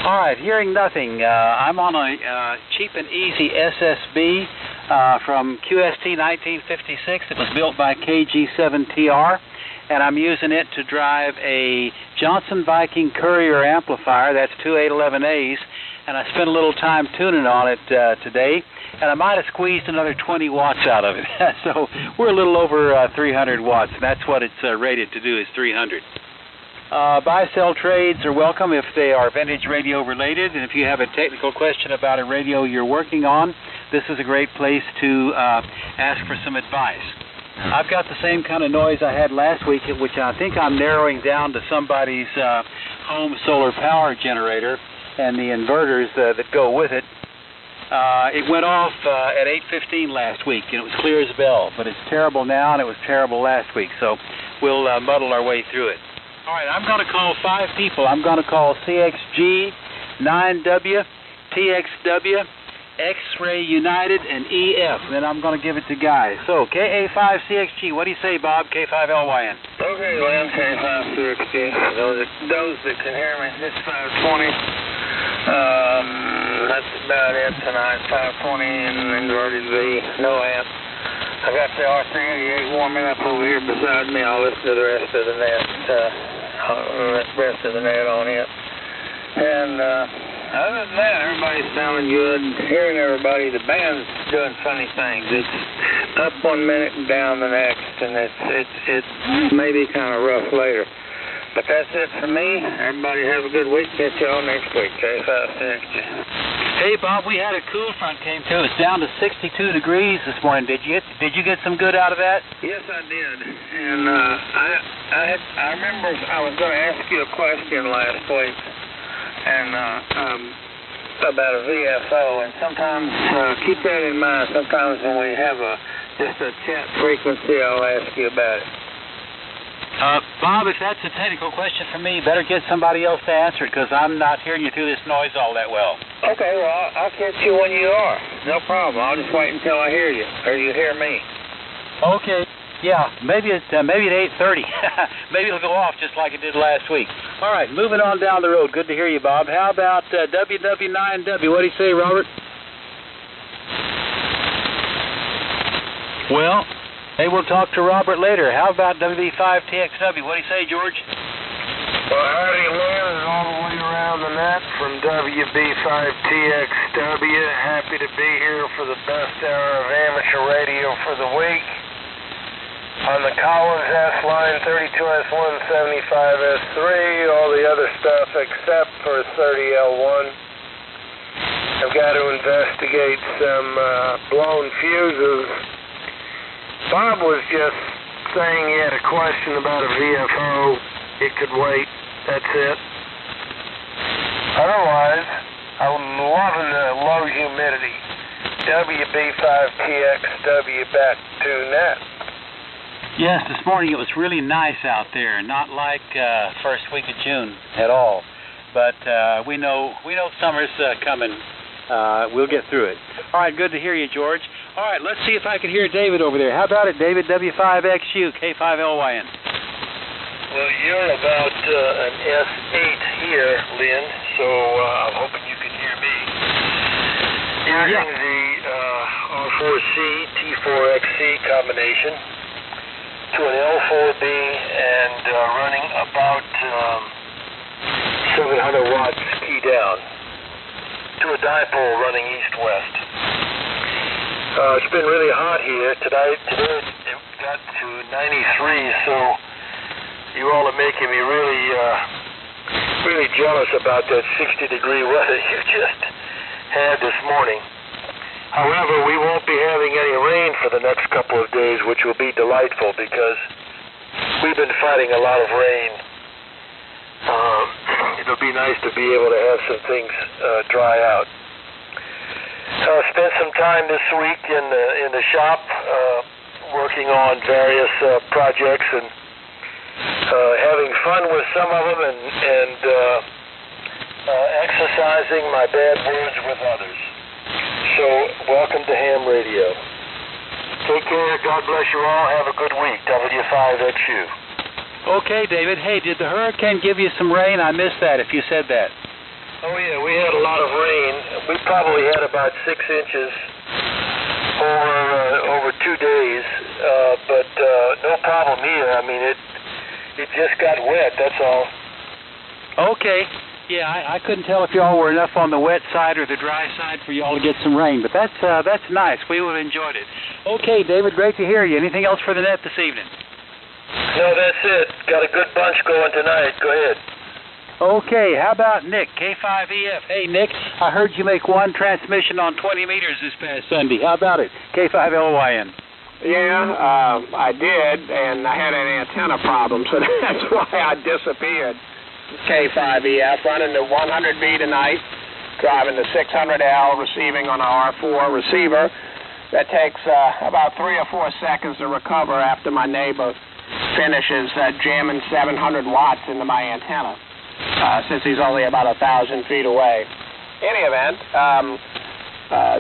All right, hearing nothing. I'm on a cheap and easy SSB from QST 1956. It was built by KG7TR, and I'm using it to drive a Johnson Viking Courier amplifier. That's two 811As, and I spent a little time tuning on it today, and I might have squeezed another 20 watts out of it. So we're a little over 300 watts. That's what it's rated to do, is 300. Buy-sell trades are welcome if they are vintage radio related, and if you have a technical question about a radio you're working on, this is a great place to ask for some advice. I've got the same kind of noise I had last week, which I think I'm narrowing down to somebody's home solar power generator and the inverters that go with it. It went off at 8:15 last week, and it was clear as a bell, but it's terrible now, and it was terrible last week, so we'll muddle our way through it. All right, I'm going to call 5 people. I'm going to call CXG, 9W, TXW, X-Ray United, and EF. And then I'm going to give it to Guy. So, KA5CXG, what do you say, Bob? K5LYN. Okay, Lynn, K5CXG. Those that can hear me, it's 520. That's about it tonight, 520 and inverted V, no amp. I got the R388 warming up over here beside me. I'll listen to the rest of the net on it. And other than that, everybody's sounding good. Hearing everybody, the band's doing funny things. It's up 1 minute and down the next, and it's maybe kind of rough later. But that's it for me. Everybody have a good week. Catch y'all next week. K5CXG. Hey, Bob, we had a cool front came through. It's down to 62 degrees this morning. Did you get some good out of that? Yes, I did. And I remember I was going to ask you a question last week, and about a VFO. And sometimes keep that in mind. Sometimes when we have just a chat frequency, I'll ask you about it. Bob, if that's a technical question for me, better get somebody else to answer it, because I'm not hearing you through this noise all that well. Okay, well, I'll catch you when you are. No problem. I'll just wait until I hear you, or you hear me. Okay. Yeah, maybe at 8:30. Maybe it'll go off just like it did last week. All right, moving on down the road. Good to hear you, Bob. How about WW9W? What do you say, Robert? Well, hey, we'll talk to Robert later. How about WB5TXW? What do you say, George? Well, howdy, Lynn, and all the way around the net from WB5TXW. Happy to be here for the best hour of amateur radio for the week. On the Collins S line, 32S175S3, all the other stuff except for 30L1. I've got to investigate some blown fuses. Bob was just saying he had a question about a VFO. It could wait. That's it. Otherwise, I'm loving the low humidity. WB5TXW back to net. Yes, this morning it was really nice out there. Not like first week of June at all. But we know summer's coming. We'll get through it. All right, good to hear you, George. All right, let's see if I can hear David over there. How about it, David? W5XU, K5LYN. Well, you're about an S8 here, Lynn, so I'm hoping you can hear me. Using the R4C T4XC combination to an L4B and running about 700 watts key down to a dipole running east-west. It's been really hot here. Today it got to 93, so you all are making me really jealous about that 60-degree weather you just had this morning. However, we won't be having any rain for the next couple of days, which will be delightful because we've been fighting a lot of rain. It'll be nice to be able to have some things dry out. Spent some time this week in the shop working on various projects and having fun with some of them and exercising my bad words with others. So, welcome to Ham Radio. Take care. God bless you all. Have a good week. W5XU. Okay, David. Hey, did the hurricane give you some rain? I missed that if you said that. Oh, yeah. we probably had about 6 inches over 2 days, but no problem here. I mean, it just got wet, that's all. Okay. Yeah, I couldn't tell if y'all were enough on the wet side or the dry side for y'all to get some rain, but that's nice. We would have enjoyed it. Okay, David, great to hear you. Anything else for the net this evening? No, that's it. Got a good bunch going tonight. Go ahead. Okay, how about Nick, K5EF? Hey, Nick, I heard you make one transmission on 20 meters this past Sunday. How about it, K5LYN? Yeah, I did, and I had an antenna problem, so that's why I disappeared. K5EF, running the 100B tonight, driving the 600L, receiving on a R4 receiver. That takes about 3 or 4 seconds to recover after my neighbor finishes jamming 700 watts into my antenna, since he's only about 1,000 feet away. In any event,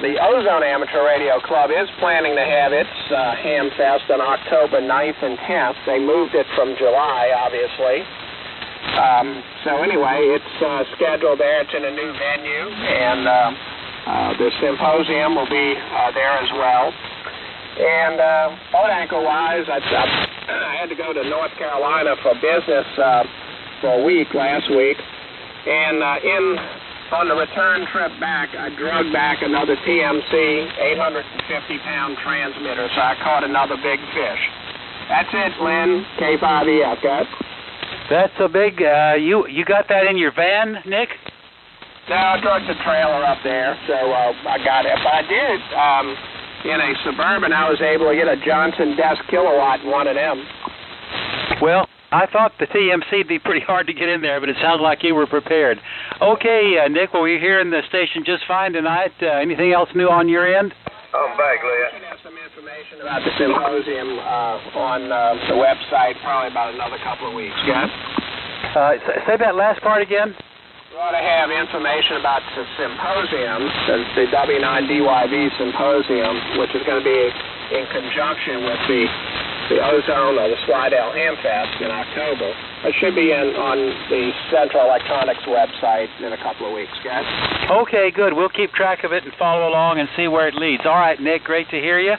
the Ozone Amateur Radio Club is planning to have its Ham Fest on October 9th and 10th. They moved it from July, obviously. So anyway, it's scheduled there. It's in a new venue, and the symposium will be there as well. And boat anchor-wise, I had to go to North Carolina for business for a week last week, and on the return trip back, I drug back another TMC 850-pound transmitter, so I caught another big fish. That's it, Lynn, K5EF, guys. That's a big, you got that in your van, Nick? No, I drugged the trailer up there, so I got it. But I did, in a Suburban, I was able to get a Johnson Desk Kilowatt in one of them. Well, I thought the TMC'd be pretty hard to get in there, but it sounds like you were prepared. Okay, Nick, well, we're here in the station just fine tonight. Anything else new on your end? I'm back, Leah. I should have some information about the symposium on the website, probably about another couple of weeks, guys. Say that last part again. We ought to have information about the symposium, the W9DYV symposium, which is going to be in conjunction with the Ozone or the Slidell Ham Fest in October. It should be on the Central Electronics website in a couple of weeks, guys. Okay, good. We'll keep track of it and follow along and see where it leads. All right, Nick, great to hear you.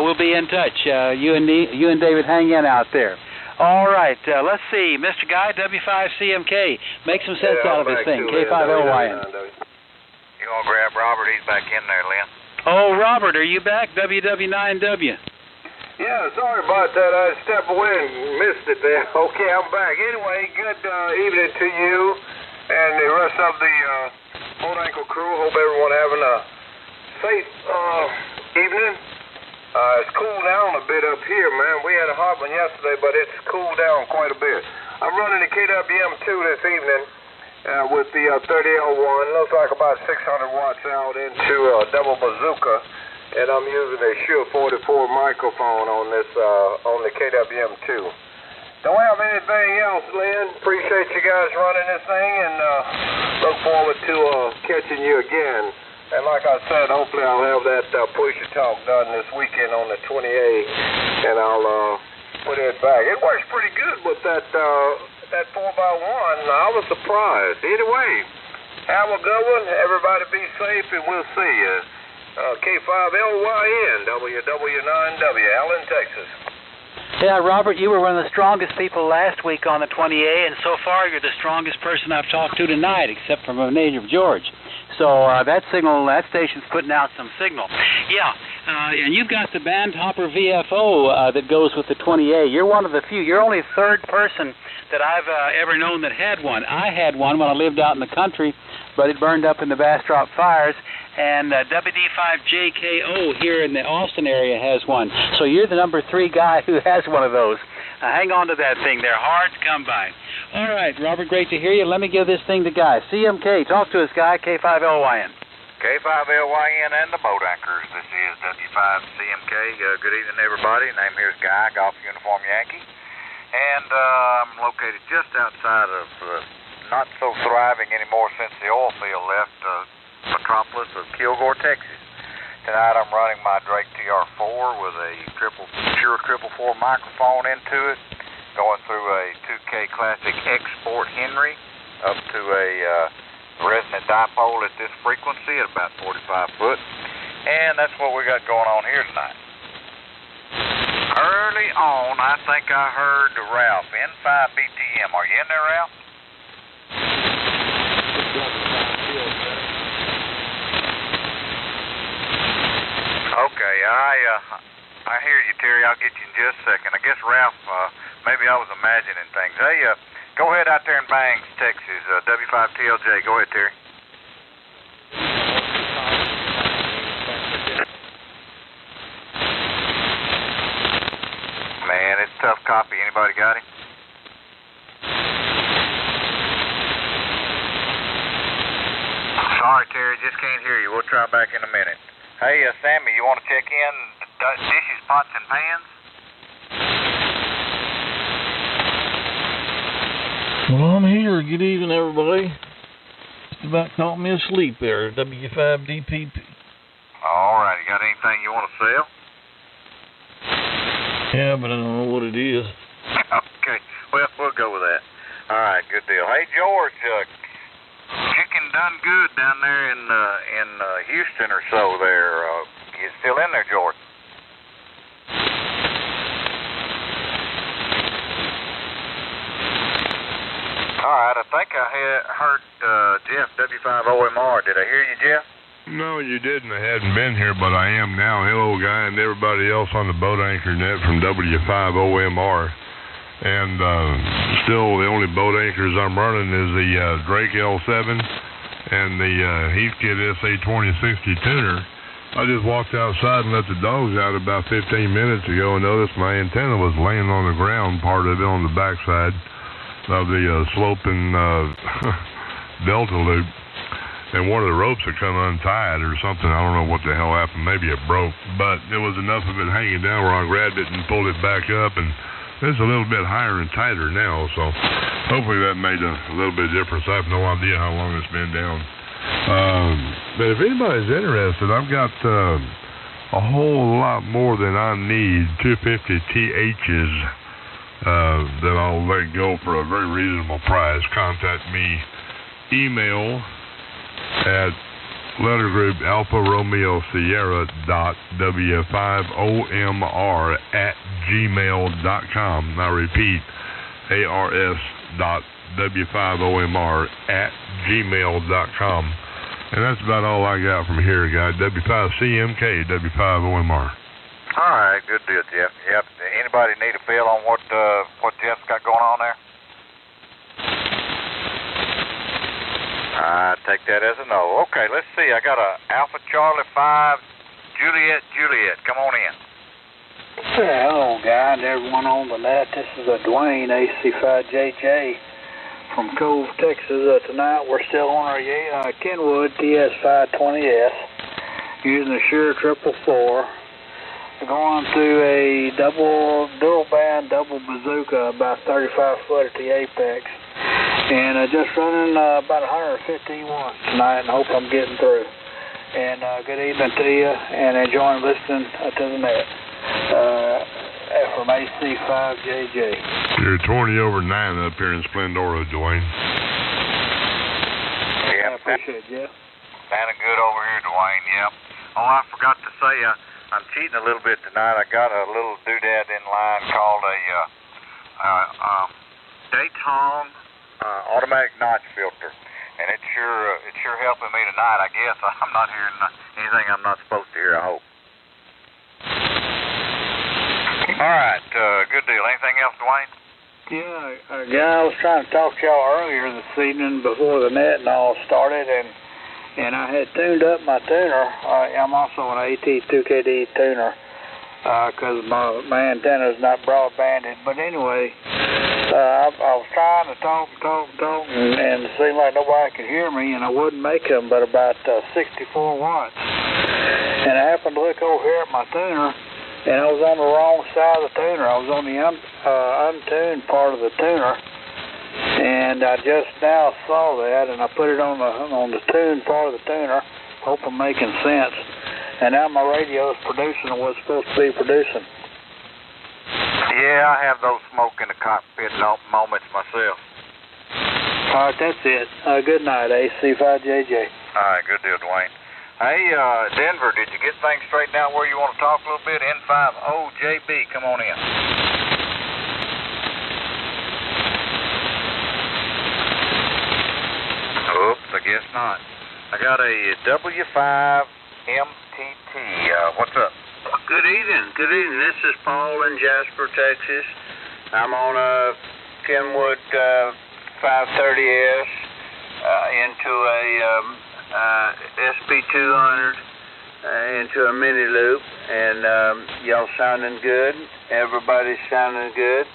We'll be in touch. You and David hang in out there. All right, let's see. Mr. Guy, W5CMK. Make some sense out of this thing. K5LYN. You want to grab Robert? He's back in there, Lynn. Oh, Robert, are you back? WW9W. Yeah, sorry about that. I stepped away and missed it there. Okay, I'm back. Anyway, good evening to you and the rest of the boat anchor crew. Hope everyone having a safe evening. It's cooled down a bit up here, man. We had a hot one yesterday, but it's cooled down quite a bit. I'm running the KWM2 this evening with the 30L1. Looks like about 600 watts out into double bazooka. And I'm using a Shure 44 microphone on this, on the KWM2. Don't have anything else, Lynn. Appreciate you guys running this thing, and look forward to catching you again. And like I said, hopefully I'll have that Pusher Talk done this weekend on the 28th, and I'll put it back. It works pretty good with that 4x1. I was surprised. Anyway, have a good one. Everybody be safe, and we'll see you. K5LYN, WW9W, Allen, Texas. Yeah, Robert, you were one of the strongest people last week on the 20A, and so far you're the strongest person I've talked to tonight, except for my native George. So that station's putting out some signal. Yeah, and you've got the Bandhopper VFO that goes with the 20A. You're one of the few. You're only the third person that I've ever known that had one. I had one when I lived out in the country, but it burned up in the Bastrop fires. And WD5JKO here in the Austin area has one. So you're the number 3 guy who has one of those. Hang on to that thing. They're hard to come by. All right, Robert, great to hear you. Let me give this thing to Guy. CMK, talk to us, Guy. K5LYN. K5LYN and the boat anchors. This is W5CMK. Good evening, everybody. Name here is Guy, Golf Uniform Yankee. And I'm located just outside of, not so thriving anymore since the oil field left, metropolis of Kilgore, Texas. Tonight I'm running my Drake TR4 with a Shure 444 microphone into it, going through a 2K Classic Export Henry up to a the resonant dipole at this frequency at about 45 foot. And that's what we got going on here tonight. Early on, I think I heard Ralph, N5BTM. Are you in there, Ralph? Okay, I hear you, Terry. I'll get you in just a second. I guess Ralph, maybe I was imagining things. Hey, go ahead out there in Bangs, Texas, W5TLJ. Go ahead, Terry. Man, it's tough copy. Anybody got him? Sorry, Terry, just can't hear you. We'll try back in a minute. Hey, Sammy, you want to check in? Dishes, pots, and pans? Well, I'm here. Good evening, everybody. Just about caught me asleep there, W5DPP. All right, you got anything you want to sell? Yeah, but I don't know what it is. Okay, well, we'll go with that. All right, good deal. Hey, George, chicken done good down there in Houston or so there. You still in there, George? All right, I think I heard Jeff, W5OMR. Did I hear you, Jeff? No, you didn't. I hadn't been here, but I am now. Hello, guy, and everybody else on the Boat Anchor Net from W5OMR. And still, the only boat anchors I'm running is the Drake L7 and the Heathkit SA2060 tuner. I just walked outside and let the dogs out about 15 minutes ago and noticed my antenna was laying on the ground, part of it on the backside of the sloping delta loop. And one of the ropes had come untied or something. I don't know what the hell happened. Maybe it broke. But there was enough of it hanging down where I grabbed it and pulled it back up. And it's a little bit higher and tighter now. So hopefully that made a little bit of difference. I have no idea how long it's been down. But if anybody's interested, I've got a whole lot more than I need. 250 THs that I'll let go for a very reasonable price. Contact me. Email at letter group Alpha Romeo Sierra .w5omr @gmail.com. I repeat, ARS.w5omr @gmail.com. And that's about all I got from here, guys. W5CMK, W5OMR. All right, good deal, Jeff. Yep. Anybody need a feel on what Jeff's got going on there? I take that as a no. Okay, let's see. I got a Alpha Charlie 5 Juliet. Come on in. Hello, guy, and everyone on the net. This is Dwayne, AC5JJ from Cove, Texas. Tonight we're still on our Kenwood TS520S using a Shure 444. We're going through a dual band bazooka about 35 foot at the apex. And just running about 115 watts tonight, and hope I'm getting through. And good evening to you, and enjoying listening to the net. From AC5JJ. You're 20 over 9 up here in Splendora, Dwayne. Yeah, I appreciate it, Jeff. Sounding good over here, Dwayne, yep. Oh, I forgot to say, I'm cheating a little bit tonight. I got a little doodad in line called a Dayton automatic notch filter, and it's sure helping me tonight. I guess I'm not hearing anything I'm not supposed to hear. I hope. All right, good deal. Anything else, Dwayne? Yeah, I was trying to talk to y'all earlier this evening before the net and all started, and I had tuned up my tuner. I'm also an AT2KD tuner because my antenna is not broadbanded. But anyway, I was trying to talk, and it seemed like nobody could hear me, and I wouldn't make them but about 64 watts. And I happened to look over here at my tuner, and I was on the wrong side of the tuner. I was on the untuned part of the tuner, and I just now saw that, and I put it on the tuned part of the tuner. Hope I'm making sense. And now my radio is producing what it's supposed to be producing. Yeah, I have those smoke in the cockpit moments myself. All right, that's it. Good night, AC5JJ. All right, good deal, Dwayne. Hey, Denver, did you get things straightened out where you want to talk a little bit? N5OJB, come on in. Oops, I guess not. I got a W5MTT. What's up? Good evening. Good evening. This is Paul in Jasper, Texas. I'm on a Kenwood 530S into a SP200 into a mini loop, and y'all sounding good. Everybody's sounding good.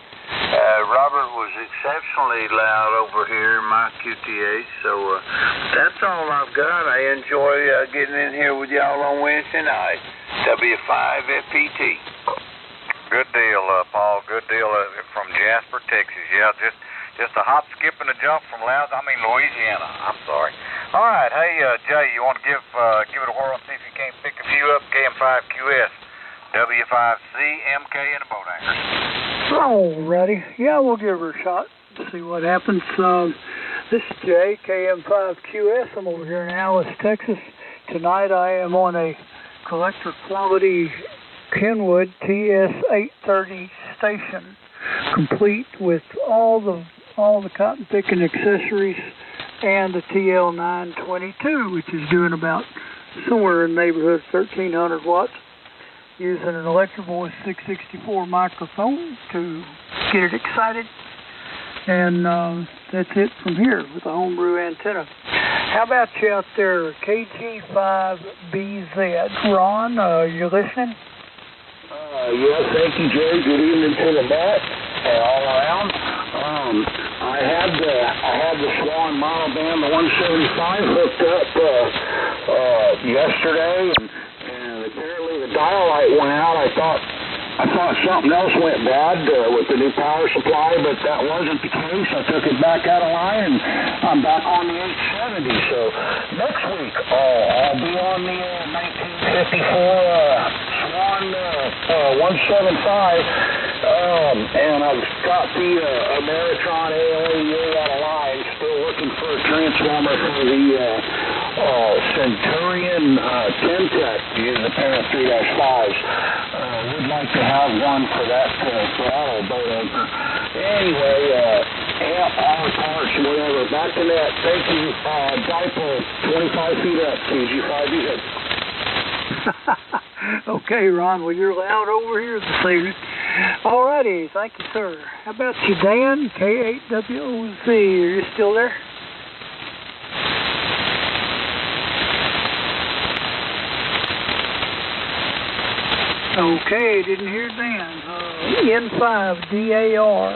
Robert was exceptionally loud over here in my QTA, so that's all I've got. I enjoy getting in here with y'all on Wednesday night. W5FPT. Good deal, Paul. Good deal from Jasper, Texas. Yeah, just a hop, skip, and a jump from Louisiana. I'm sorry. All right, hey, Jay, you want to give it a whirl and see if you can't pick a few up? KM5QS, W5CMK, and a boat anchor. Alrighty. Yeah, we'll give her a shot. See what happens. This is Jay, KM5QS. I'm over here in Alice, Texas. Tonight I am on a collector quality Kenwood TS830 station, complete with all the cotton picking accessories and the TL922, which is doing about somewhere in the neighborhood of 1,300 watts, using an Electro Voice 664 microphone to get it excited. And that's it from here with a homebrew antenna. How about you out there, KG5BZ? Ron, you listening? Yes, thank you, Jerry. Good evening to the net and all around. I had the Swan monoband, the 175, hooked up yesterday, and apparently the dial light went out. I thought something else went bad with the new power supply, but that wasn't the case. I took it back out of line, and I'm back on the 870. So next week, I'll be on the 1954 Swan 175, and I've got the Ameritron ALA out of line. Still looking for a transformer for the Centurion 10-Tech, using the Parent 3-5s. Would like to have one for that old boat anchor. Anyway, all parts, whatever. Back to that. Thank you. Dipole, 25 feet up, KG5BZ. Okay, Ron. Well, you're loud over here this evening. All righty. Thank you, sir. How about you, Dan? K8WOZ. Are you still there? Okay, didn't hear Dan. N5DAR.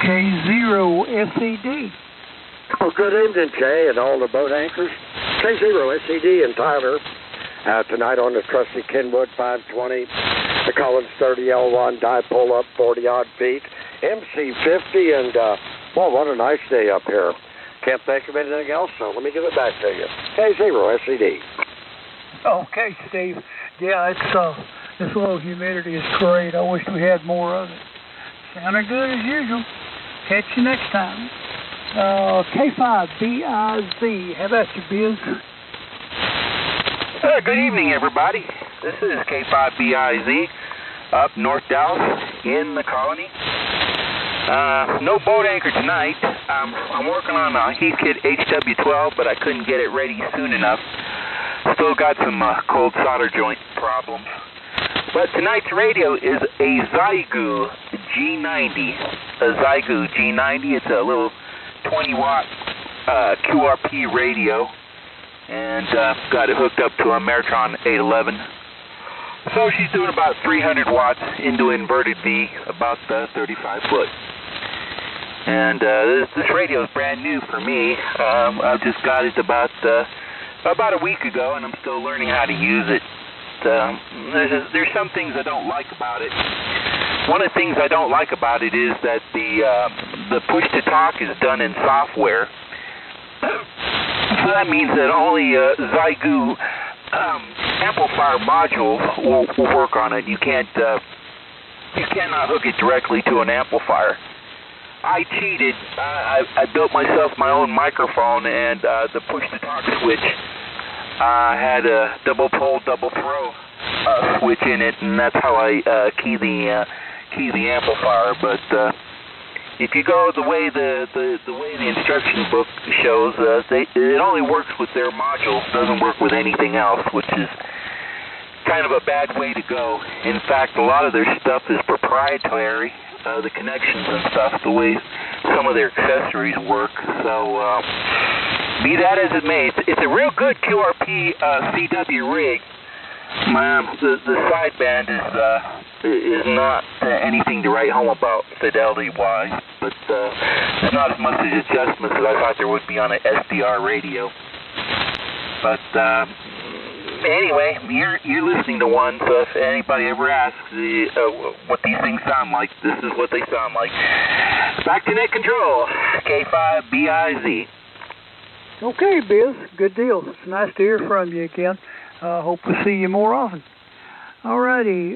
K0SED. Well, good evening, Jay, and all the boat anchors. K0SED and Tyler. Tonight on the trusty Kenwood 520, the Collins 30L1 dipole up 40-odd feet, MC50, and, well, what a nice day up here. Can't think of anything else, so let me give it back to you. K0SED. Okay, Steve. Yeah, this low humidity is great. I wish we had more of it. Sounded good as usual. Catch you next time. K5BIZ. How about you, Biz? Good evening, everybody. This is K5BIZ up North Dallas in the colony. No boat anchor tonight. I'm working on a Heathkit HW12, but I couldn't get it ready soon enough. Still got some cold solder joint problems. But tonight's radio is a Xiegu G90. A Xiegu G90. It's a little 20-watt QRP radio. And got it hooked up to a Ameritron 811. So she's doing about 300 watts into inverted V, about 35 foot. And this radio is brand new for me. I just got it about a week ago, and I'm still learning how to use it. There's some things I don't like about it. One of the things I don't like about it is that the push to talk is done in software. So that means that only Xiegu amplifier module will work on it. You cannot hook it directly to an amplifier. I cheated. I built myself my own microphone, and the push-to-talk switch had a double-pole, double-throw switch in it, and that's how I key the amplifier. But if you go the way the instruction book shows, it only works with their modules, doesn't work with anything else, which is kind of a bad way to go. In fact, a lot of their stuff is proprietary, the connections and stuff, the way some of their accessories work. So, be that as it may, it's a real good QRP CW rig. The sideband is not anything to write home about fidelity-wise, but there's not as much adjustments as I thought there would be on an SDR radio. But anyway, you're listening to one, so if anybody ever asks what these things sound like, this is what they sound like. Back to net control, K5BIZ. Okay, Biz, good deal. It's nice to hear from you again. Hope to see you more often. All righty,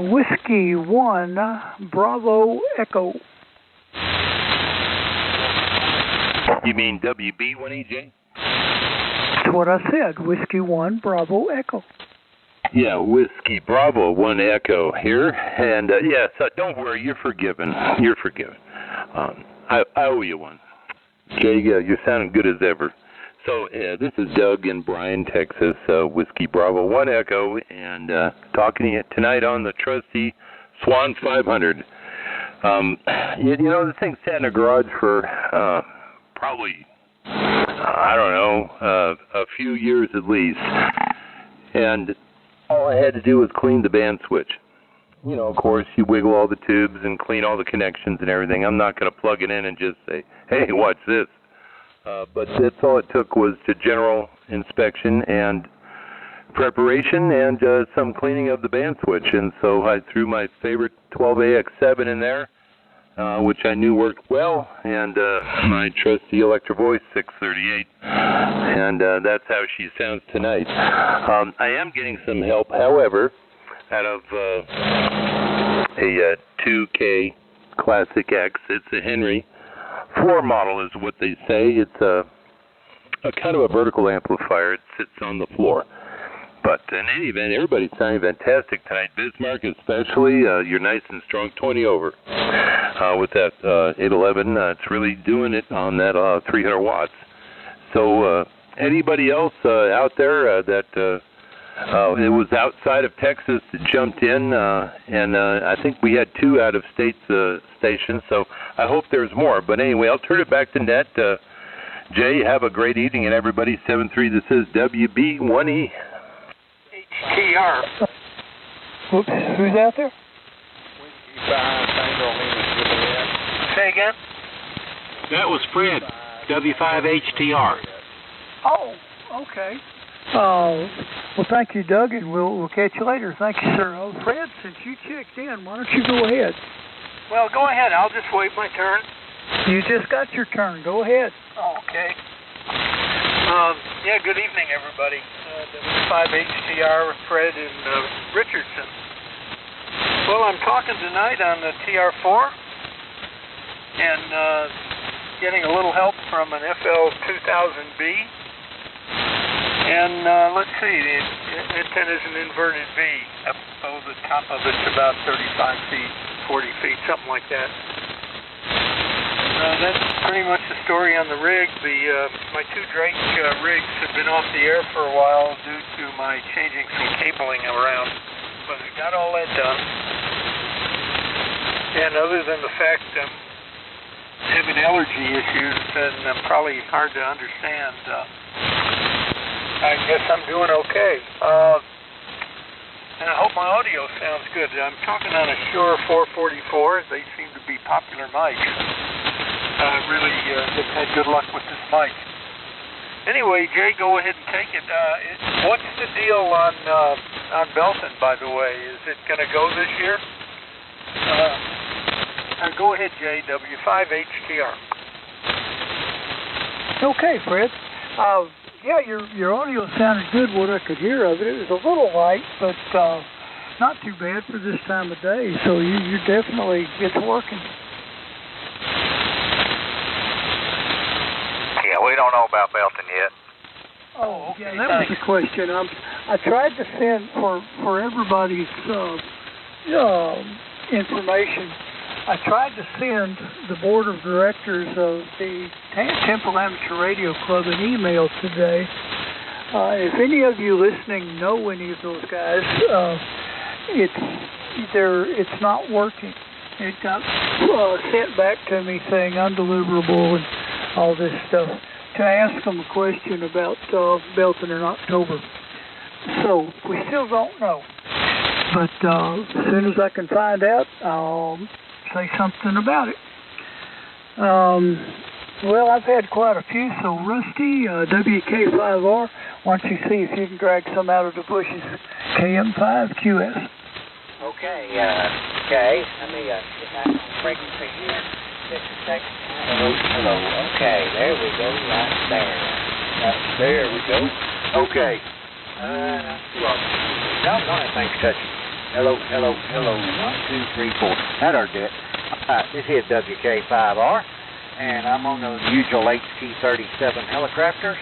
Whiskey 1, Bravo Echo. You mean WB1EJ? That's what I said, Whiskey 1, Bravo Echo. Yeah, Whiskey Bravo 1 Echo here, and so don't worry, you're forgiven. You're forgiven. I owe you one. Jay, you're sounding good as ever. So this is Doug in Bryan, Texas, Whiskey Bravo 1 Echo, and talking to you tonight on the trusty Swan 500. The thing sat in a garage for probably, I don't know, a few years at least, and all I had to do was clean the band switch. Of course, you wiggle all the tubes and clean all the connections and everything. I'm not going to plug it in and just say, hey, watch this. But that's all it took was to general inspection and preparation and some cleaning of the band switch. And so I threw my favorite 12AX7 in there, which I knew worked well, and my trusty Electro Voice 638. And that's how she sounds tonight. I am getting some help, however, out of a 2K Classic X. It's a Henry floor model is what they say. It's a kind of a vertical amplifier. It sits on the floor. But in any event, everybody's sounding fantastic tonight. Bismarck especially, you're nice and strong, 20 over with that 811. It's really doing it on that 300 watts. So anybody else out there that it was outside of Texas that jumped in, and I think we had 2 out-of-state stations, so I hope there's more. But anyway, I'll turn it back to Net. Jay, have a great evening, and everybody, 7-3, this is WB1E. TR. Oops, who's out there? Say again? That was Fred, W5HTR. Oh, okay. Well, thank you, Doug, and we'll catch you later. Thank you, sir. Oh, Fred, since you checked in, why don't you go ahead? Well, go ahead. I'll just wait my turn. You just got your turn. Go ahead. Oh, okay. Good evening, everybody. W5HTR, Fred in Richardson. Well, I'm talking tonight on the TR4 and getting a little help from an FL2000B. And let's see, the antenna is an inverted V. The top of it's about 35 feet, 40 feet, something like that. That's pretty much the story on the rig. My 2 Drake rigs have been off the air for a while due to my changing some cabling around, but I got all that done. And other than the fact I'm having allergy issues and I'm probably hard to understand, I guess I'm doing okay. And I hope my audio sounds good. I'm talking on a Shure 444. They seem to be popular mics. Really have had good luck with this mic. Anyway, Jay, go ahead and take it. What's the deal on Belton, by the way? Is it going to go this year? Go ahead, Jay, W5HTR. Okay, Fred. Yeah, your audio sounded good. What I could hear of it, it was a little light, but not too bad for this time of day. So you definitely it's working. Yeah, we don't know about Belton yet. Oh, okay. Yeah, that was the question. I tried to send for everybody's information. I tried to send the board of directors of the Temple Amateur Radio Club an email today. If any of you listening know any of those guys, it's not working. It got sent back to me saying undeliverable and all this stuff to ask them a question about Belton in October. So we still don't know. But as soon as I can find out, I'll say something about it. Well, I've had quite a few, so Rusty, WK5R, why don't you see if you can drag some out of the bushes? KM5QS. Okay, okay, let me get that frequency here. Just a second. Hello. Okay, there we go, right there. There we go. Okay. No, thanks, touching. Hello. 1, 2, 3, 4. That'll do it. This is WK5R, and I'm on those usual HT-37 Helicrafters.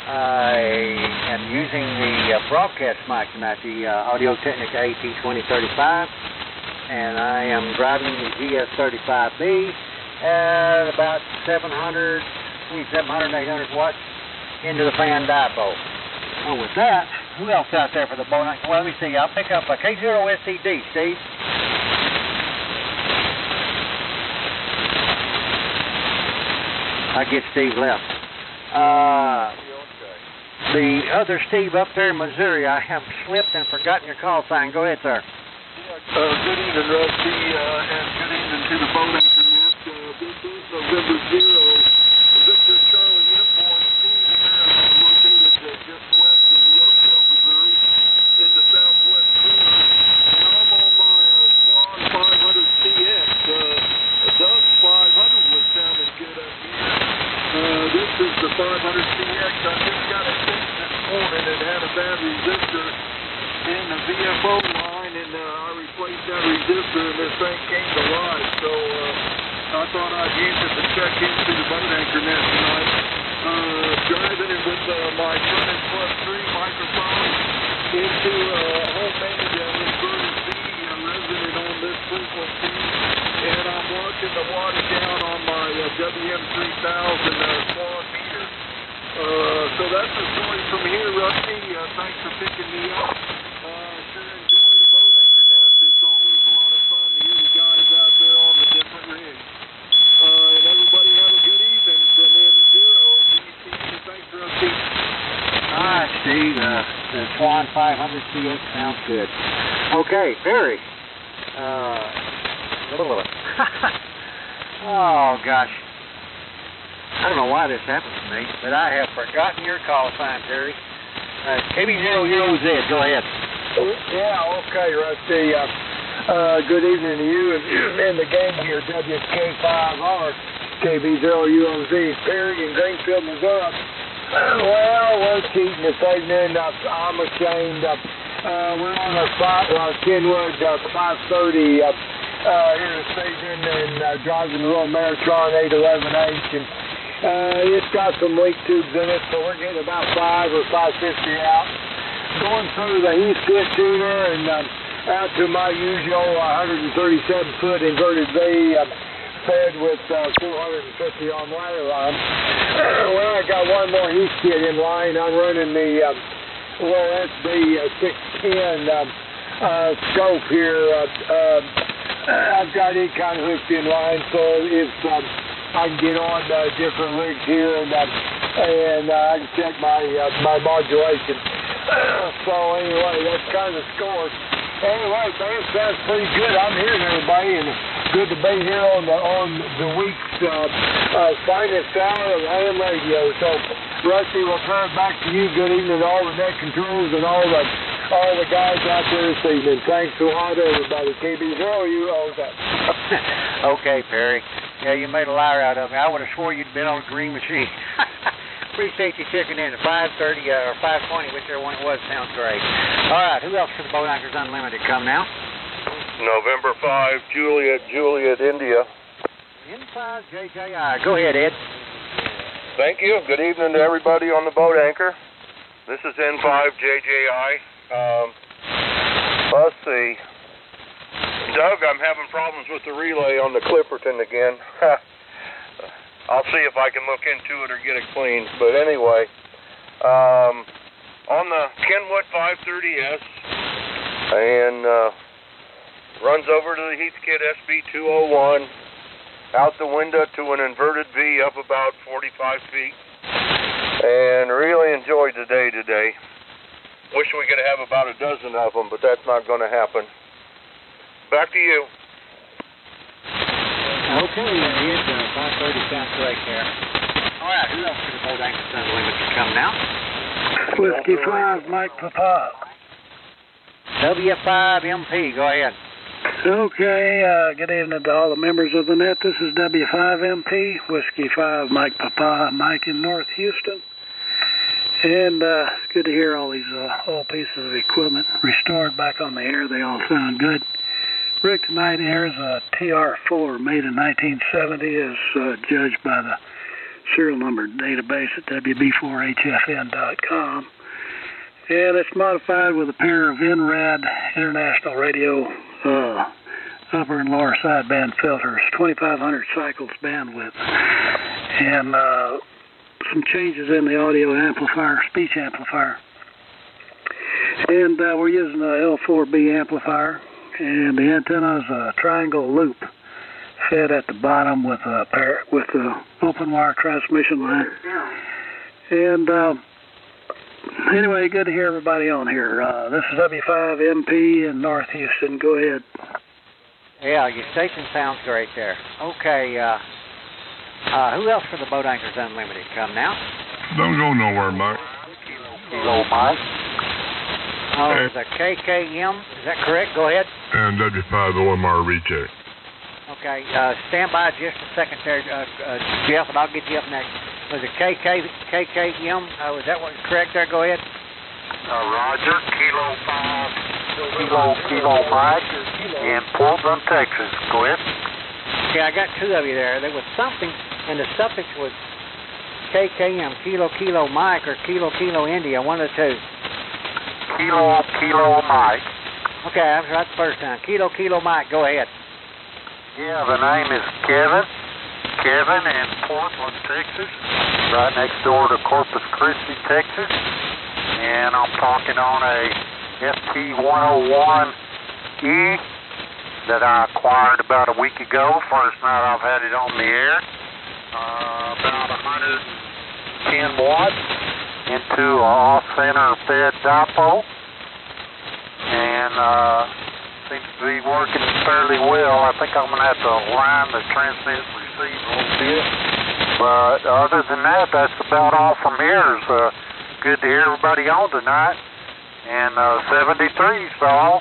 I am using the broadcast mic tonight, the Audio-Technica AT-2035, and I am driving the GS-35B at about 700, 800 watts into the fan dipole. Well, with that, who else out there for the bow? Well, let me see. I'll pick up a K0SCD, Steve. I get Steve left. The other Steve up there in Missouri, I have slipped and forgotten your call sign. Go ahead, sir. Good evening, Rusty, and good evening to the boat anchor net. This is November 0, Victor Charlie Uniform, Steve here, located just west of Rosedale, Missouri, in the southwest corner, and I'm on my Swan 500CX. Doug's 500 was sounding good up here. This is the 500CX. I just got it fixed this morning. It had a bad resistor in the VFO line, and I replaced that resistor, and this thing came to life. So I thought I'd use it to check into the boat anchor net tonight. Driving it with my Furnace Plus 3 microphone into homemade inverted V resonant on this frequency, and I'm watching the water down on my WM3000 Swan meter. So that's the story from here, Rusty. Thanks for picking me up. Sure enjoy the boat anchor nest. It's always a lot of fun to hear the guys out there on the different rigs. And everybody have a good evening from M0. Thanks, Rusty. All right, Steve. The Swan 500CX sounds good. Okay, Barry. Oh, gosh. I don't know why this happens to me, but I have forgotten your call sign, Terry. KB00Z, go ahead. Yeah, okay, Rusty. Good evening to you and the gang here, WK5R, KB0UOZ, Perry in Greenfield, Missouri. Well, we're cheating this evening. I'm ashamed. We're on our Kenwood 530 here this evening, and driving the little Maritron 811H, and it's got some leak tubes in it, so we're getting about 5 or 550 out. Going through the Heathkit tuner and out to my usual 137-foot inverted V, fed with 450 on wire line. Well, I got one more Heathkit in line. I'm running the SB 610 scope here. I've got it kind of hooked in line, so if I can get on different rigs here, and I can check my modulation. So anyway, that's kind of the score. Anyway, man, sounds pretty good. I'm hearing everybody, and good to be here on the week's finest hour of ham radio. So, Rusty, we'll turn it back to you. Good evening to all the net controls and all the guys out there this evening. Thanks a lot, everybody. KB0, you owe that. Okay, Perry. Yeah, you made a liar out of me. I would have swore you'd been on a green machine. appreciate you checking in at 5:30 or 5:20, whichever one it was. Sounds great. All right, who else for the Boat Anchors Unlimited? Come now. November 5, Juliet, India. N5 JJI. Go ahead, Ed. Thank you. Good evening to everybody on the Boat Anchor. This is N5 JJI. Let's see. Doug, I'm having problems with the relay on the Clipperton again. I'll see if I can look into it or get it cleaned. But anyway, on the Kenwood 530S, and runs over to the Heathkit SB201, out the window to an inverted V up about 45 feet, and really enjoyed the day today. Wish we could have about a dozen of them, but that's not going to happen. Back to you. Okay, Ed, 5:30 sounds great there. All right, who else for the Boat Anchors Unlimited? Come now. Whiskey 5, Mike Papa. W5MP, go ahead. Okay, good evening to all the members of the net. This is W5MP, Whiskey 5, Mike Papa, Mike in North Houston. And it's good to hear all these old pieces of equipment restored back on the air. They all sound good. Rick, tonight airs a TR4 made in 1970 as judged by the serial number database at WB4HFN.com. And it's modified with a pair of NRAD International Radio upper and lower sideband filters, 2,500 cycles bandwidth, and some changes in the audio amplifier, speech amplifier. And we're using a L4B amplifier, and the antenna is a triangle loop fed at the bottom with a open wire transmission line. And anyway, good to hear everybody on here. This is W5MP in North Houston. Go ahead. Yeah, your station sounds great there. Okay, who else for the Boat Anchors Unlimited? Come now. Don't go nowhere, Mike. Hello, Mike. Oh, it's a KKM. Is that correct? Go ahead. And W5OMR recheck. Okay, stand by just a second there, Jeff, and I'll get you up next. Was it KKM? Was that what correct there? Go ahead. Roger, Kilo 5, Kilo Mike, in Portland, Texas. Go ahead. Okay, I got two of you there. There was something, and the suffix was KKM, Kilo Mike, or Kilo India, one of the two. Kilo Mike. Okay, I was right the first time. Kilo Mike, go ahead. Yeah, the name is Kevin in Portland, Texas, right next door to Corpus Christi, Texas. And I'm talking on a FT101E that I acquired about a week ago. First night I've had it on the air. About 110 watts into a off-center fed dipole. And seems to be working fairly well. I think I'm going to have to line the transmit and receive a little bit. But other than that, that's about all from here. It's good to hear everybody on tonight. And 73, so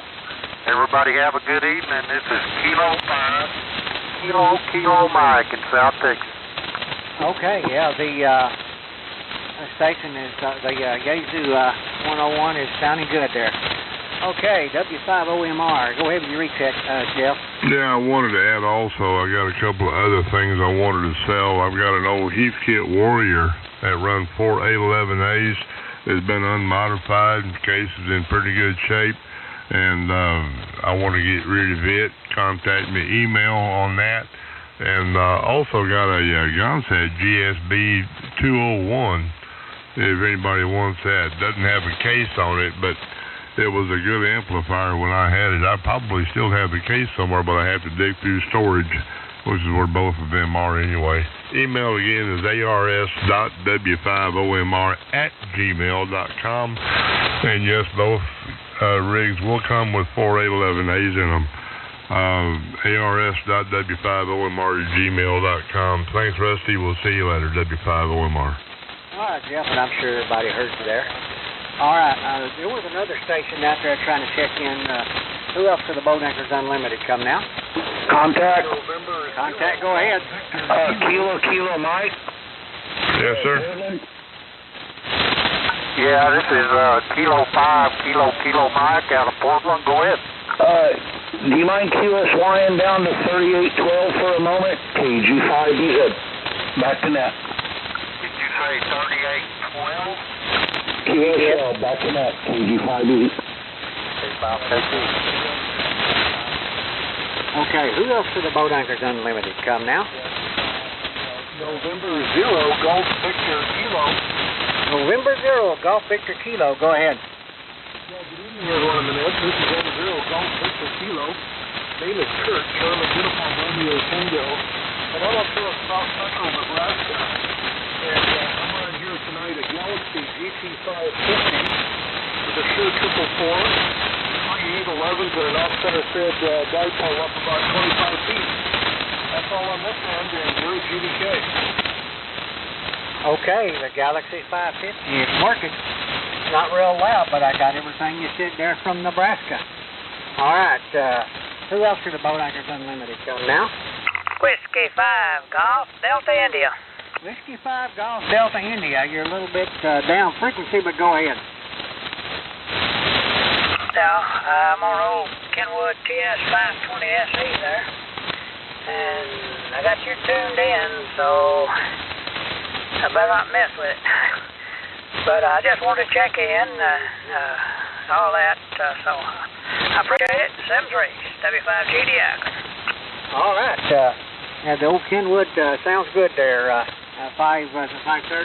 everybody have a good evening. This is Kilo 5, Kilo Mike in South Texas. Okay, yeah, the station is, the Yazoo 101 is sounding good there. Okay, W5OMR. Go ahead with your recheck, Jeff. Yeah, I wanted to add also, I got a couple of other things I wanted to sell. I've got an old Heathkit Warrior that runs 4 811As. It's been unmodified. The case is in pretty good shape, and I want to get rid of it. Contact me, email on that. And also got a Gonset GSB 201, if anybody wants that. Doesn't have a case on it, but it was a good amplifier when I had it. I probably still have the case somewhere, but I have to dig through storage, which is where both of them are anyway. Email again is ars.w5omr@gmail.com. And yes, both rigs will come with 4 811As in them. ars.w5omr@gmail.com. Thanks, Rusty. We'll see you later, W5OMR. All right, Jeff, and I'm sure everybody heard you there. All right, there was another station out there trying to check in. Who else for the Boat Anchors Unlimited? Come now. Contact, go ahead. Kilo Mike. Yes, sir. Yeah, this is Kilo 5, Kilo Mike out of Portland. Go ahead. Do you mind QSYing down to 3812 for a moment? KG5B, back to net. Did you say 3812? QSL, back to net, KG5B. Okay, who else for the Boat Anchors Unlimited? Come now. November 0, Golf Victor Kilo. November 0, Golf Victor Kilo. Go ahead. Here's one of the nets. This is November 0, Golf Victor Kilo. Name is Kurt, Charlie Uniform Romeo Tango. And I'm up here across Central Nebraska. And I'm running here tonight a Galaxy GT550 with a Shure 444, 3811s, and an off-center thread dipole up about 25 feet. That's all on this end, and you're GDK. Okay, the Galaxy 550 is working. It's not real loud, but I got everything you said there from Nebraska. All right, who else for the Boat Anchors Unlimited? Come now. Whiskey 5, Golf, Delta India. Whiskey 5, Golf, Delta India. You're a little bit down frequency, but go ahead. Now, I'm on old Kenwood TS520 SE there. And I got you tuned in, so I better not mess with it. But I just wanted to check in, all that, so I appreciate it. 7-3, W5GDI. All right. Yeah, the old Kenwood sounds good there. 530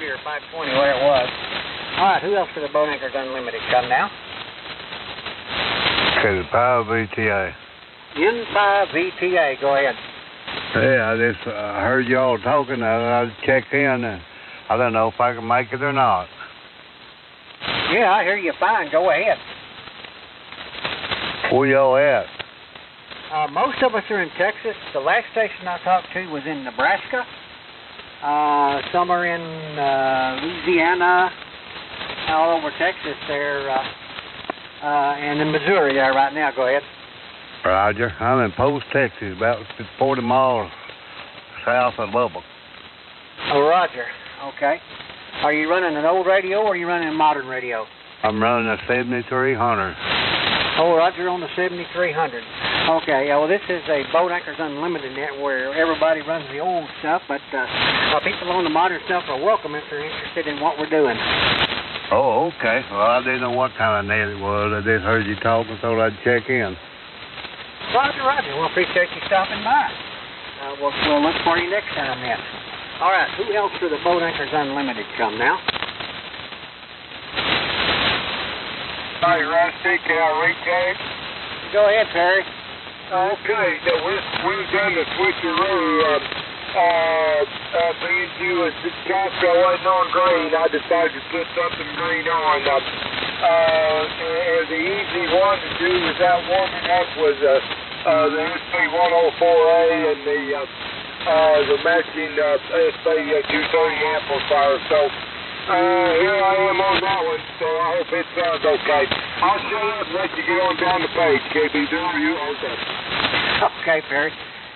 or 520, where it was. All right, who else for the Boat Anchors Unlimited? Come now. Okay, the Power VTA. N5VTA, go ahead. Yeah, I just heard y'all talking. I'd check in. I don't know if I can make it or not. Yeah, I hear you fine. Go ahead. Where y'all at? Most of us are in Texas. The last station I talked to was in Nebraska. Some are in Louisiana, all over Texas there, and in Missouri there right now. Go ahead. Roger. I'm in Post, Texas, about 40 miles south of Lubbock. Oh, Roger. Okay. Are you running an old radio or are you running a modern radio? I'm running a 7300. Oh, Roger, on the 7300. Okay, well, this is a Boat Anchors Unlimited net where everybody runs the old stuff, but people on the modern stuff are welcome if they're interested in what we're doing. Oh, okay. Well, I didn't know what kind of net it was. I just heard you talking, thought I'd check in. Roger, Roger. Well, appreciate you stopping by. We'll look for you next time then. All right, who else for the Boat Anchors Unlimited? Come now. Hi, Rusty. Can I recap? Go ahead, Perry. Okay, now we've done the switcheroo. Being you as the Costco wasn't on green, I decided to put something green on. And the easy one to do without warming up was the SP104A and the matching SP230 amplifier. So here I am on that one, so I hope it sounds okay. I'll show up and let you get on down the page, KBW. Okay. Okay, Perry.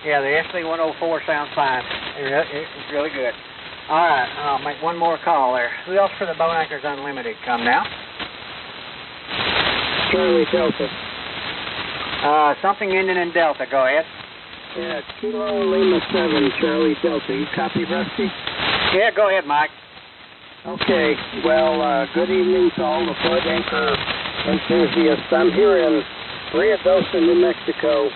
Yeah, the SP104 sounds fine. It's really good. All right, I'll make one more call there. Who else for the Boat Anchors Unlimited? Come now. Charlie Delta. Something ending in Delta. Go ahead. Yeah, Kilo Lima 7, Charlie Delta. You copy, Rusty? Yeah, go ahead, Mike. Okay, well, good evening to all the Boat Anchor enthusiasts. I'm here in Ruidoso, New Mexico.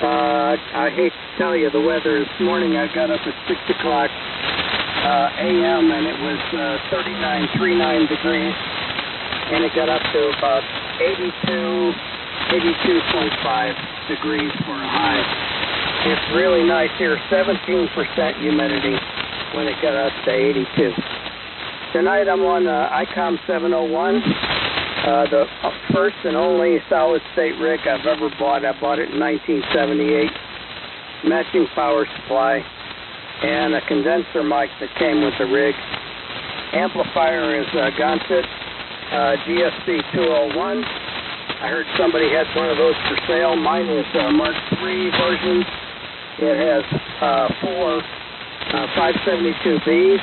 I hate to tell you the weather. This morning I got up at 6 o'clock a.m. and it was 39 degrees, and it got up to about 82.5 degrees for a high. It's really nice here. 17% humidity when it got up to 82. Tonight I'm on ICOM 701. The first and only solid-state rig I've ever bought. I bought it in 1978. Matching power supply and a condenser mic that came with the rig. Amplifier is Gonset GSP 201. I heard somebody had one of those for sale. Mine is Mark III version. It has 4 572Bs.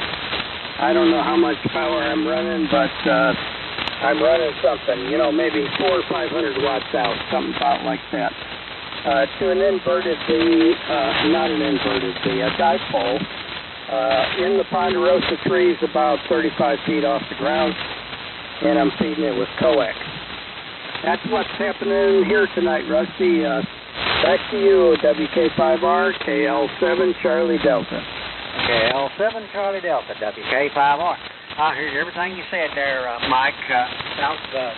I don't know how much power I'm running, but I'm running something, maybe 400 or 500 watts out, something about like that. To an inverted V, not an inverted V, a dipole, in the ponderosa trees about 35 feet off the ground, and I'm feeding it with coax. That's what's happening here tonight, Rusty. Back to you, WK5R, KL7 Charlie Delta. KL7 Charlie Delta, WK5R. I heard everything you said there, Mike. Sounds the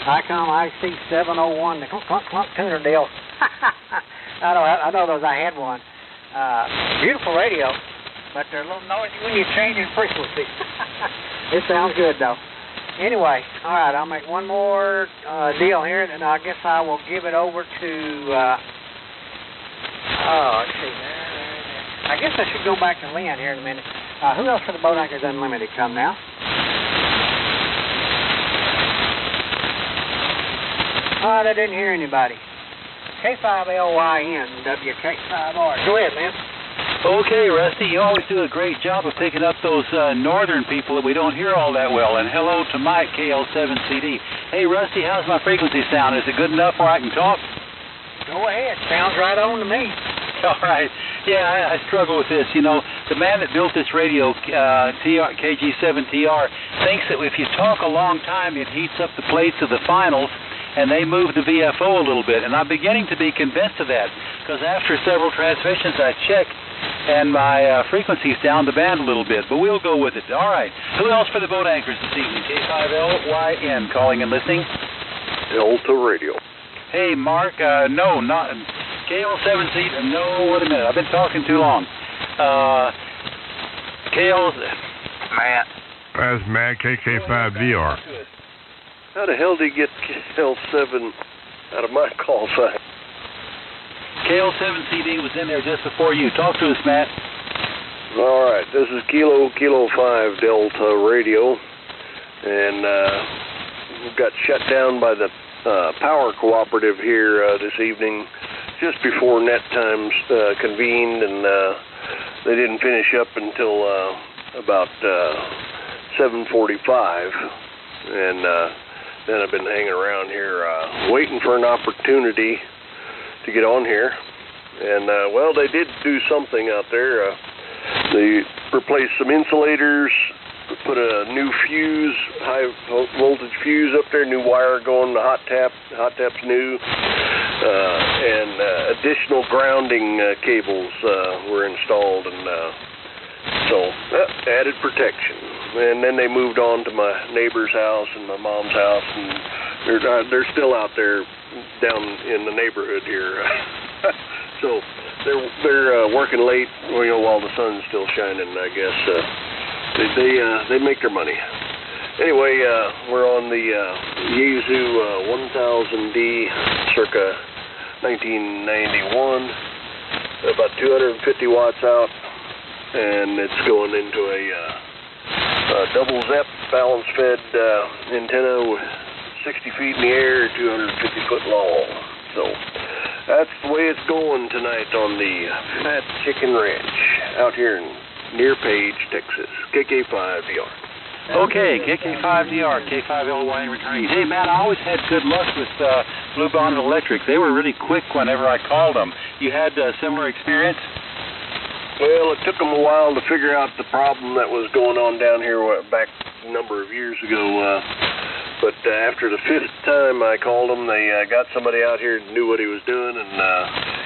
ICOM IC701, the clunk tuner deal. I know those. I had one. Beautiful radio, but they're a little noisy when you change in frequency. It sounds good, though. Anyway, all right, I'll make one more deal here, and I guess I will give it over to, let's see, there. I guess I should go back to Lynn here in a minute. Who else for the Boat Anchors Unlimited come now? All right, I didn't hear anybody. K5LYN, WK5R. Go ahead, man. Okay, Rusty, you always do a great job of picking up those northern people that we don't hear all that well. And hello to Mike, KL7CD. Hey, Rusty, how's my frequency sound? Is it good enough where I can talk? Go ahead. Sounds right on to me. All right. Yeah, I struggle with this. The man that built this radio, KG7TR, thinks that if you talk a long time, it heats up the plates of the finals, and they move the VFO a little bit. And I'm beginning to be convinced of that, because after several transmissions, I check, and my frequency's down the band a little bit, but we'll go with it. All right. Who else for the Boat Anchors this evening? K5LYN, calling and listening. Delta Radio. Hey, Mark. No, not KL7C. No, wait a minute. I've been talking too long. Matt. That's Matt, KK5DR. How the hell did he get KL7 out of my call sign? KL7CD was in there just before you. Talk to us, Matt. All right. This is Kilo 5 Delta Radio, and we got shut down by the power cooperative here this evening, just before net times convened, and they didn't finish up until about 7:45, and then I've been hanging around here waiting for an opportunity to get on here, and well, they did do something out there. They replaced some insulators, put a new fuse, high voltage fuse up there, new wire going to hot tap. Hot tap's new, and additional grounding cables were installed, and so added protection. And then they moved on to my neighbor's house and my mom's house, and they're still out there down in the neighborhood here. So they're working late, while the sun's still shining, I guess. They make their money. Anyway, we're on the Yaesu 1000D, circa 1991, about 250 watts out, and it's going into a double ZEP balance fed antenna with 60 feet in the air, 250 foot long. So that's the way it's going tonight on the Fat Chicken Ranch out here near Page, Texas. KK5DR. Okay, KK5DR, K5LY returning. Hey, man, I always had good luck with Blue Bonnet Electric. They were really quick whenever I called them. You had similar experience? Well, it took them a while to figure out the problem that was going on down here back a number of years ago. But after the fifth time I called them, they got somebody out here who knew what he was doing, and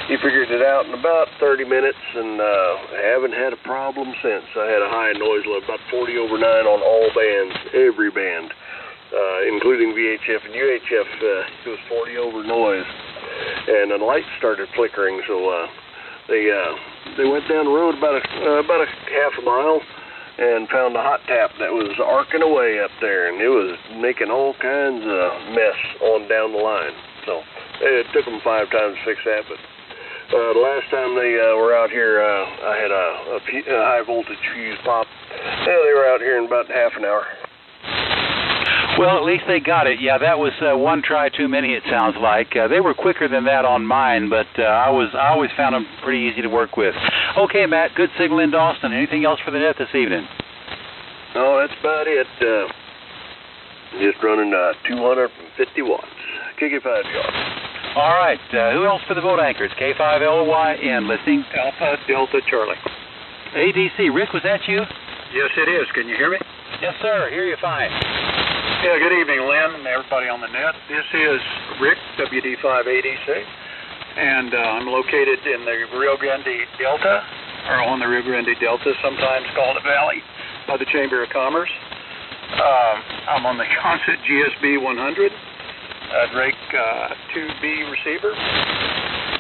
he figured it out in about 30 minutes, and I haven't had a problem since. I had a high noise level, about 40/9 on all bands, every band, including VHF and UHF. It was 40 over noise, and the lights started flickering, so they went down the road about a half a mile and found a hot tap that was arcing away up there, and it was making all kinds of mess on down the line. So it took them 5 times to fix that, but the last time they were out here, I had a high voltage fuse pop. Yeah, they were out here in about half an hour. Well, at least they got it. Yeah, that was one try too many, it sounds like. They were quicker than that on mine, but I always found them pretty easy to work with. Okay, Matt, good signal in Dawson. Anything else for the net this evening? No, that's about it. Just running 250 watts. Kick it 5 yards. All right. Who else for the boat anchors? K5LYN, listening. Alpha Delta Charlie. ADC. Rick, was that you? Yes, it is. Can you hear me? Yes, sir. Hear you fine. Yeah, good evening, Lynn, and everybody on the net. This is Rick, WD5ADC, and I'm located in the Rio Grande Delta, or on the Rio Grande Delta, sometimes called the Valley, by the Chamber of Commerce. I'm on the Consett GSB 100, Drake 2B receiver,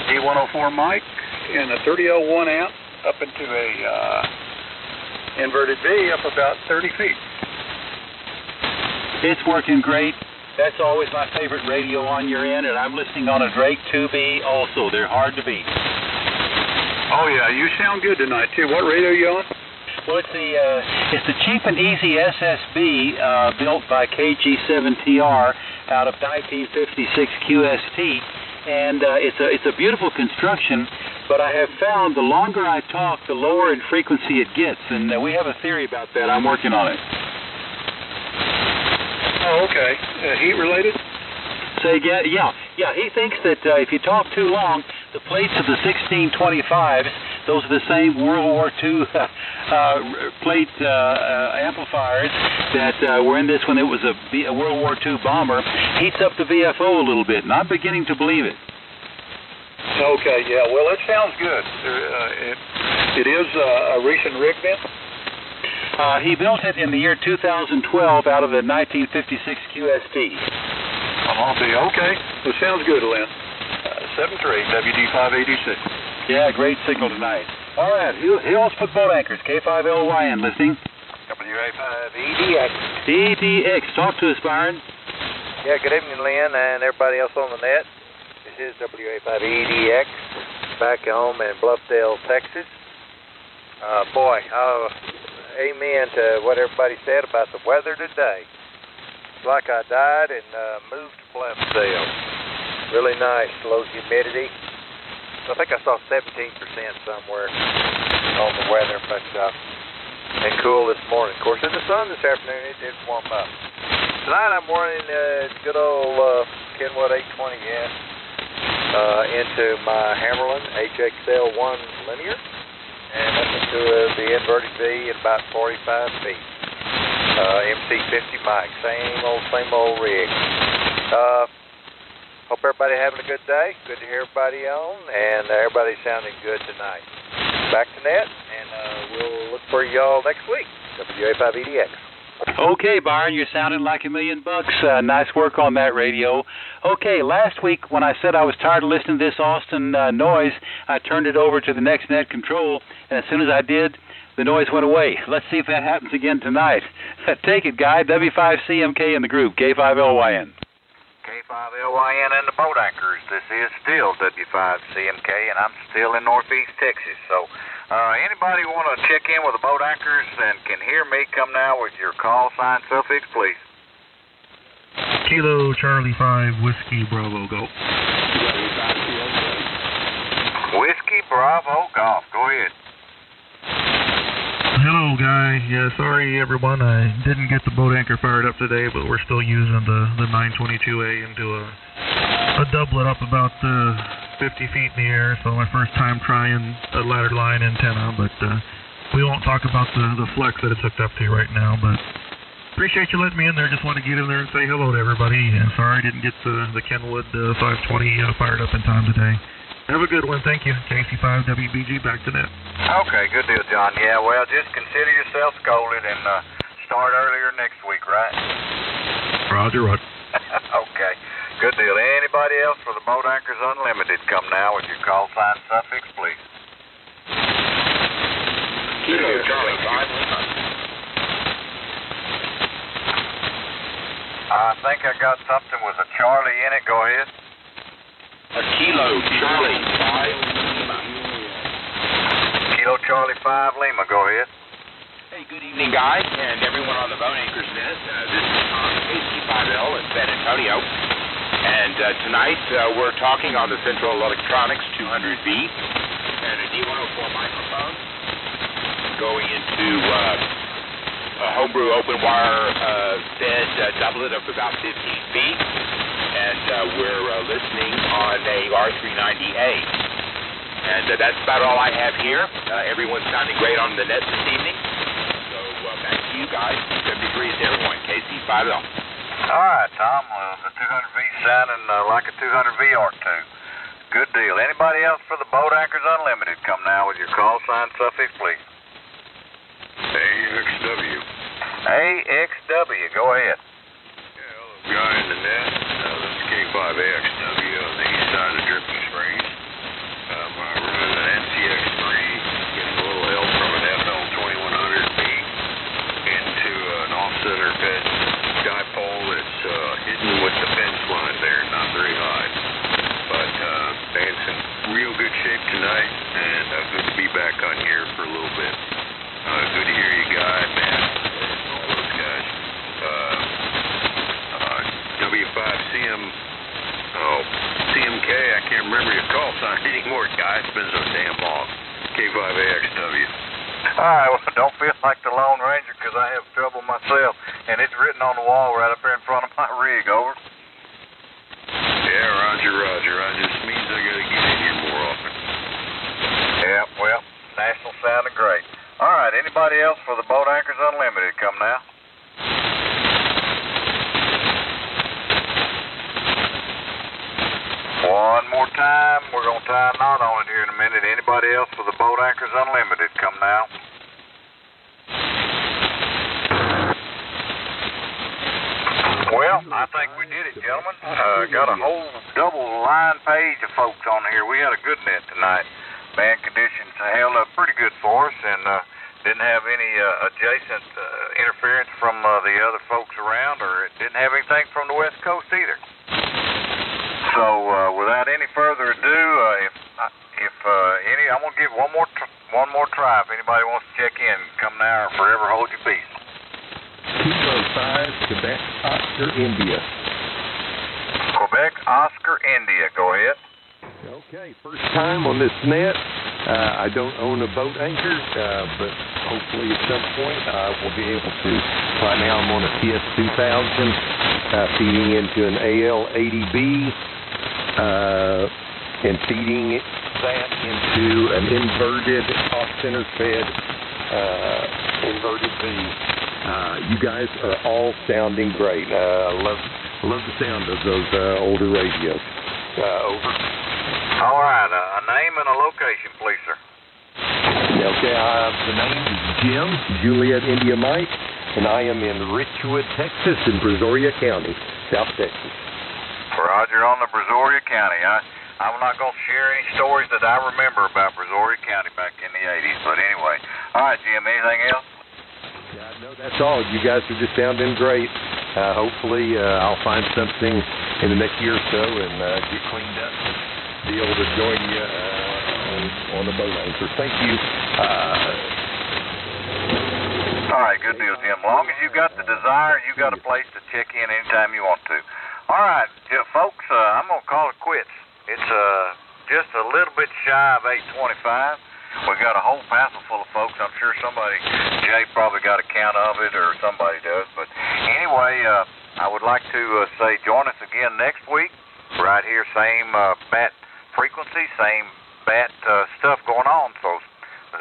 D104 mic, and a 3001 amp up into a inverted V up about 30 feet. It's working great. That's always my favorite radio on your end, and I'm listening on a Drake 2B also. They're hard to beat. Oh, yeah, you sound good tonight, too. What radio are you on? Well, it's the cheap and easy SSB built by KG7TR out of 1956 QST, and it's a beautiful construction, but I have found the longer I talk, the lower in frequency it gets, and we have a theory about that. I'm working on it. Oh, okay. Heat related? Say again? Yeah. He thinks that if you talk too long, the plates of the 1625s, those are the same World War II plate amplifiers that were in this when it was a World War II bomber, heats up the VFO a little bit, and I'm beginning to believe it. Okay, yeah. Well, it sounds good. It is a recent rig then? He built it in the year 2012 out of the 1956 QST. Okay. Well, sounds good, Lynn. 7-3, WD586. Yeah, great signal tonight. All right, who else put boat anchors? K5LYN, listening. WA5EDX. EDX, talk to us, Byron. Yeah, good evening, Lynn, and everybody else on the net. This is WA5EDX, back home in Bluffdale, Texas. Amen to what everybody said about the weather today. It's like I died and moved to Bluffdale. Really nice, low humidity. I think I saw 17% somewhere on the weather, but and cool this morning. Of course, in the sun this afternoon, it did warm up. Tonight I'm running good old Kenwood 820S into my Hammerlin HXL1 linear. And up into the inverted V at about 45 feet. MC50 mic, same old rig. Hope everybody having a good day. Good to hear everybody on, and everybody's sounding good tonight. Back to net, and we'll look for y'all next week. WA5EDX. Okay, Byron, you're sounding like $1 million. Nice work on that radio. Okay, last week when I said I was tired of listening to this Austin noise, I turned it over to the next net control, and as soon as I did, the noise went away. Let's see if that happens again tonight. Take it, Guy. W5CMK in the group, K5LYN. K5LYN and the boat anchors. This is still W5CMK, and I'm still in Northeast Texas, so... anybody want to check in with the boat anchors and can hear me, come now with your call sign suffix, please. Kilo Charlie 5 Whiskey Bravo Golf. Whiskey Bravo Golf. Go ahead. Hello, Guy. Yeah, sorry everyone. I didn't get the boat anchor fired up today, but we're still using the 922A into a doublet up about 50 feet in the air, so my first time trying a ladder line antenna, but we won't talk about the flex that it's hooked up to right now, but appreciate you letting me in there. Just want to get in there and say hello to everybody, and sorry I didn't get the Kenwood 520 fired up in time today. Have a good one. Thank you. KC5WBG, back to net. Okay, good deal, John. Yeah, well, just consider yourself scolded and start earlier next week, right? Roger. Okay. Good deal. Anybody else for the Boat Anchors Unlimited, come now with your call sign suffix, please. Kilo Charlie 5. I think I got something with a Charlie in it. Go ahead. A Kilo Charlie 5 Lima. Kilo Charlie 5 Lima. Go ahead. Hey, good evening, guys, and everyone on the Boat Anchors net. This is Tom, KC5L in San Antonio. And tonight we're talking on the Central Electronics 200V and a D104 microphone going into homebrew open wire fed doublet of about 15 feet, and we're listening on a R390A. And that's about all I have here. Everyone's sounding great on the net this evening. So back to you guys. 73 is everyone. KC50. All right, Tom. The 200V sounding like a 200VR2. Good deal. Anybody else for the Boat Anchors Unlimited? Come now with your call sign suffix, please. AXW. AXW. Go ahead. Guy in the net. This is K5AXW on the east side of Dripping Springs. I'm running an NCX3, getting a little help from an FL2100B into an offsetter fed dipole that's hidden with the fence line there, not very high. But band's in real good shape tonight, and good to be back on here for a little bit. Good to hear you, Guy, Matt, and all those guys. W5CM, CMK, I can't remember your call sign anymore, Guy. It's been so damn long. K5AXW. All right, well, don't feel like the Lone Ranger because I have trouble myself, and it's written on the wall right up here in front of my rig, over. Yeah, roger. I just means I gotta get in here more often. Yeah, well, National sounding great. All right, anybody else for the Boat Anchors Unlimited? Come now. One more time. We're going to tie a knot on it here in a minute. Anybody else for the Boat Anchors Unlimited? Come now. Well, I think we did it, gentlemen. Got a whole double line page of folks on here. We had a good net tonight. Band conditions held up pretty good for us, and didn't have any adjacent interference from the other folks around, or it didn't have anything from the West Coast either. So, without any further ado, I'm gonna give one more try. If anybody wants to check in, come now or forever hold your peace. Kilo 5, Quebec, Oscar, India. Quebec, Oscar, India. Go ahead. Okay, first time on this net. I don't own a boat anchor, but hopefully at some point I will be able to. Right now I'm on a TS2000, feeding into an AL80B, and feeding that into an inverted off-center fed inverted V. You guys are all sounding great. I love the sound of those older radios. Over. All right, a name and a location, please, sir. Okay, the name is Jim, Juliet India Mike, and I am in Richwood, Texas, in Brazoria County, South Texas. Roger on the Brazoria County. I'm not going to share any stories that I remember about Brazoria County back in the 80s, but anyway. All right, Jim, anything else? Yeah, no, that's all. You guys are just sounding great. Hopefully, I'll find something in the next year or so and get cleaned up and be able to join you on the boat anchor. Thank you. All right, good deal, Jim. As long as you got the desire, you got a place to check in anytime you want to. All right, folks, I'm going to call it quits. It's just a little bit shy of 8:25. We got a whole passel full of folks. I'm sure Jay probably got a count of it, or somebody does. But anyway, I would like to say join us again next week, right here, same bat frequency, same bat stuff going on. So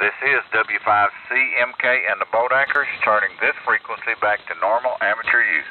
this is W5CMK and the Boat Anchors, turning this frequency back to normal amateur use.